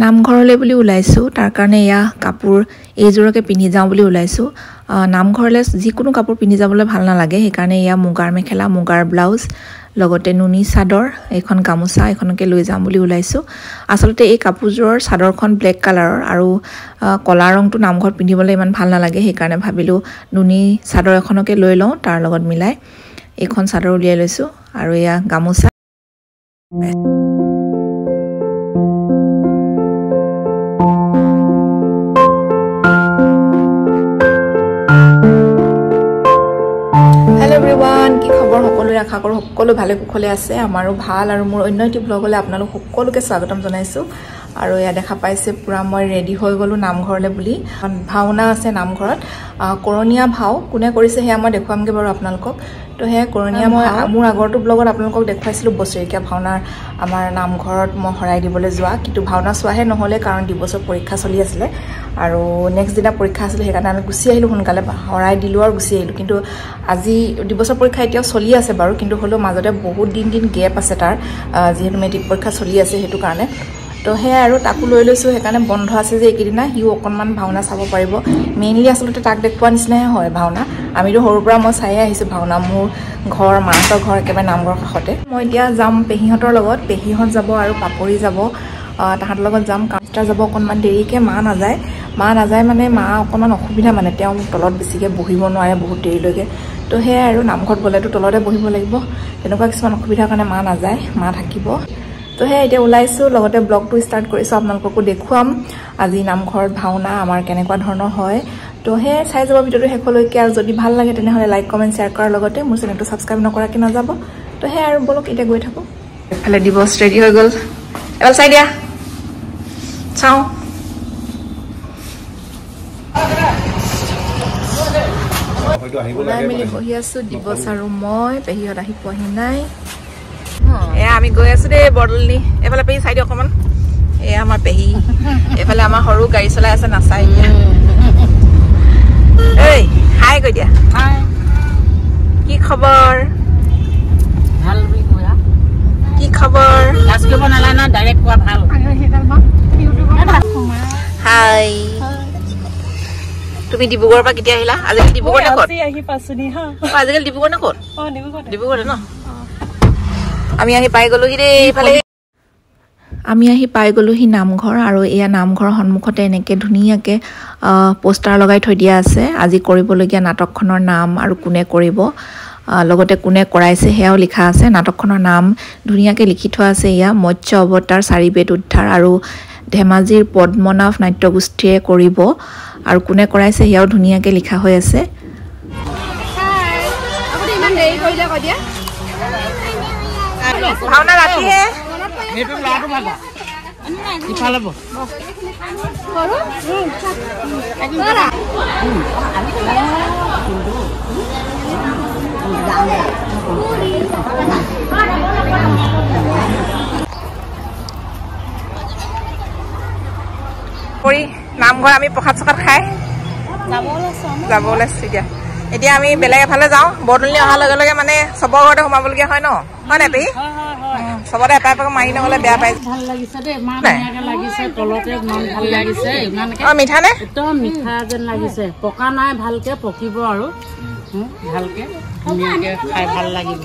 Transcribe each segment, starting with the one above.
নামঘৰলৈ বুলি ওলাইছো তাৰ কাৰণে ইয়া কাপোৰ এইজোৰকে পিন্ধি যাওঁ বুলি ওলাইছো নামঘৰলৈ যিকোনো কাপোৰ পিন্ধি যাবলৈ ভাল নালাগে সেইকাৰণে ইয়া মুগাৰ মেখেলা মুগাৰ ব্লাউজ লগতে নুনি চাদৰ এখন গামোচা এখনকে লৈ যাম বুলি ওলাইছো আসলতে এই কাপোৰজোৰৰ চাদৰখন ব্লেক কালাৰৰ আৰু কলা ৰংটো নামঘৰত পিন্ধিবলৈ ইমান ভাল নালাগে সেইকাৰণে ভাবিলো নুনি চাদৰ এখনকে লৈ লওঁ তাৰ লগত মিলাই এখন চাদৰ উলিয়াই লৈছো আৰু ইয়া গামোচা আশা কৰো সকলো ভালে কুশলে আছে আমাৰো ভাল আৰু মোৰ অন্য এটি ব্লগলৈ আপোনালোক সকলোকে স্বাগতম জনাইছো আৰু ইয়া দেখা পাইছে পুৰা মই ৰেডি হৈ গলো নামঘৰলৈ বুলি ভাওনা আছে নামঘৰত কৰণীয়া ভাও কোনে কৰিছে হেয়া মই দেখুৱামগে বাৰু আপোনালোকক তো হে কৰণীয়া মই মোৰ আগৰটো ব্লগত আপোনালোকক দেখুৱাইছিলো বছৰীয়া ভাওনাৰ আমাৰ নামঘৰত মই হৰাই দিবলৈ যোৱা কিন্তু ভাওনা চোৱাহে নহলে কাৰণ দিবছৰ পৰীক্ষা চলি আছিল আৰু নেক্সট দিনা পৰীক্ষা আছিল সেইকাৰণে আমি গুছি আহিলো সোনকালে হৰাই দিলো আৰু গুছি আহিলো কিন্তু আজি দিবছৰ পৰীক্ষা এতিয়াও চলি আছে বাৰু কিন্তু হলো মাজতে বহুত দিন গেপ আছে তাৰ যেহেতু মেট্ৰিক পৰীক্ষা চলি আছে হেতু কাৰণে তো হে আৰু তাকো লৈ লৈছো সেইকাৰণে বন্ধ আছে যে এইকেইদিনা হিও অকনমান ভাওনা চাব পাৰিব মেইনলি আসলতে তাক দেখুৱা নিচিনাহে হয় ভাওনা আমিতো সৰুৰ পৰা মই চাই আহিছো ভাওনা মোৰ ঘৰ মাহঁতৰ ঘৰ একেবাৰে নামঘৰ কাষতে মই এতিয়া যাম পেহিহঁতৰ লগত পেহিহঁত যাব আৰু পাপৰি যাব তাহাঁতৰ লগত যাম কাষ্টাৰ যাব অকনমান দেৰিকে মা নাযায় মানে মা অকনমান অসুবিধা মানে তেওঁ তলত বেছিকে বহিব নোৱাৰে বহুত দেৰিলৈকে তো হে আৰু নামঘৰত গলেতো তলতে বহিব লাগিব তেনেকুৱা কিছুমান অসুবিধাৰ কাৰণে মা নাযায় মা থাকিব তো হে এতিয়া ওলাইছো লগতে ব্লগটো ষ্টাৰ্ট কৰিছো আপোনালোককো দেখুৱাম আজি নামঘৰত ভাওনা আমাৰ কেনেকুৱা ধৰণৰ হয় তো হে চাই যাব ভিডিওটো শেষলৈকে আৰু যদি ভাল লাগে তেনেহলে লাইক কমেন্ট শেয়াৰ কৰাৰ লগতে মোৰ চেনেলটো সাবস্ক্ৰাইব নকৰাকে নাযাব তো হে আৰু বলক এতিয়া গৈ থাকো এফালে দিবস ৰেডি হৈ গল এবাৰ চাই দিয়া চাও মিলি বহি আছো দিবস আৰু মই পেহিহঁত আহি পোৱাহি নাই এয়া আমি গৈ আছো দে বৰদলনি এফালে পেহি চাই দিয়ক অকমান এয়া আমাৰ পেহি এফালে আমাৰ সৰু গাড়ী চলাই আছে নাচাই এই হাই কৈ দিয়া কি খবৰ ভাল বুলি কোৱা কি খবৰ লাজ কৰিব নালাগে না ডাইৰেক্ট কোৱা ভাল হাই তুমি ডিব্ৰুগড়ৰ পৰা কেতিয়া আহিলা আজিকালি ডিব্ৰুগড় নে ক'ত আহি পাছনি হা আজিকালি ডিব্ৰুগড় নে ক'ত ডিব্ৰুগড় ন আমি আহি পাই গলোহি নামঘৰ আৰু এয়া নামঘৰৰ সন্মুখতে এনেকে ধুনীয়াকে পোষ্টাৰ লগাই থৈ দিয়া আছে আজি কৰিবলগীয়া নাটকখনৰ নাম আৰু কোনে কৰিব লগতে কোনে কৰাইছে হেয়াও লিখা আছে নাটকখনৰ নাম ধুনীয়াকে লিখি থোৱা আছে এয়া মৎস্য অৱতাৰ চাৰিবেদ উদ্ধাৰ আৰু ধেমাজিৰ পদ্মনাভ নাট্যগোষ্ঠীয়ে কৰিব আৰু কোনে কৰাইছে হেয়াও ধুনীয়াকে লিখা হৈ আছে ভাওনা ৰাতিহে এইটো লাটো ভাগা ইফালে ব কৰি নামঘৰ আমি প্ৰসাদ চকাত খাই যাব ওলাইছো এতিয়া আমি বেলেগ এফালে যাওঁ বৰদলনি অহাৰ লগে লগে মানে চবৰ ঘৰতে সোমাবলগীয়া হয় ন হয় নাই পেহি সবতে এপাক এপাক মাৰি নগলে বেয়া পাই ভাল লাগিছে দে ইমান ধুনীয়াকে লাগিছে তলতে ইমান ভাল লাগিছে ইমানকে মিঠা নে একদম মিঠা যেন লাগিছে পকা নাই ভালকে পকিব আৰু ভালকে ধুনীয়াকে খাই ভাল লাগিব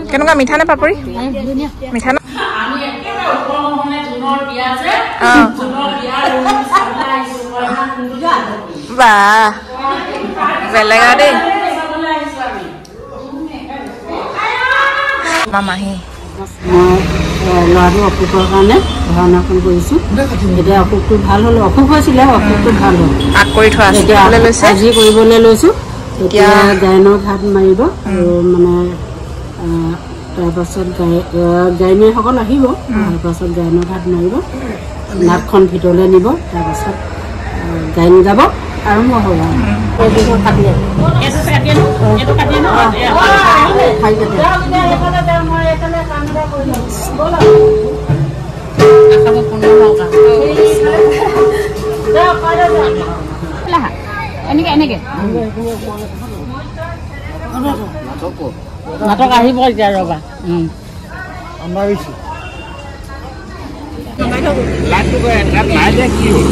কেনেকুৱা মিঠা নে পাপৰি মিঠা ন বাহ বেলেগ দেই মামাহী ল'ৰাটো অসুখৰ কাৰণে ভাওনাখন কৰিছো এতিয়া অসুখটো ভাল হলো অসুখ হৈছিলে অসুখটো ভাল হ'ল কৰি থোৱা আছে আজি কৰিবলৈ লৈছো এতিয়া গায়নৰ ঘাট মাৰিব আৰু মানে তাৰপাছত গায়নীসকল আহিব তাৰপাছত গায়নৰ ঘাট মাৰিব নাটখন ভিতৰলৈ নিব তাৰপাছত গায়ন গাব আৰম্ভ হ'ব এনেকে নাটক আহিব এতিয়া ৰবা আমাৰ হৈছে লাইটটো গৈ তাত লাইট কি হ'ল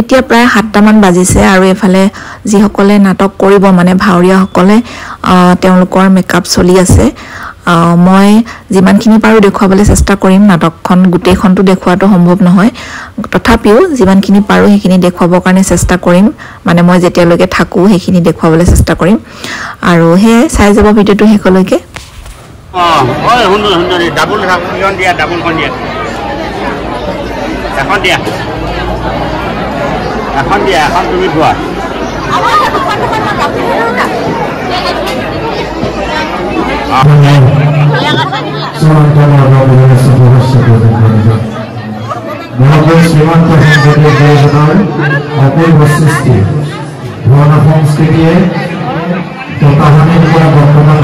এতিয়া প্ৰায় 7টামান বাজিছে আৰু এফালে যিসকলে নাটক কৰিব মানে ভাৱৰীয়াসকলে তেওঁলোকৰ মেকআপ চলি আছে মই যিমানখিনি পাৰো দেখুৱাবলৈ চেষ্টা কৰিম নাটকখন গোটেইখনটো দেখুৱাটো সম্ভৱ নহয় তথাপিও যিমানখিনি পাৰো সেইখিনি দেখুৱাবৰ কাৰণে চেষ্টা কৰিম মানে মই যেতিয়ালৈকে থাকো সেইখিনি দেখুৱাবলৈ চেষ্টা কৰিম আৰু হে চাই যাব ভিডিওটো শেষলৈকে হয় সুন্দৰ ডাবল দিয়া ডাবলখন দিয়া এখন দিয়া এখন তুমি ধোৱা অপূৰ্ব সৃষ্টি ভাওনা সংস্কৃতিয়ে তাহানিৰ পৰা বৰ্তমান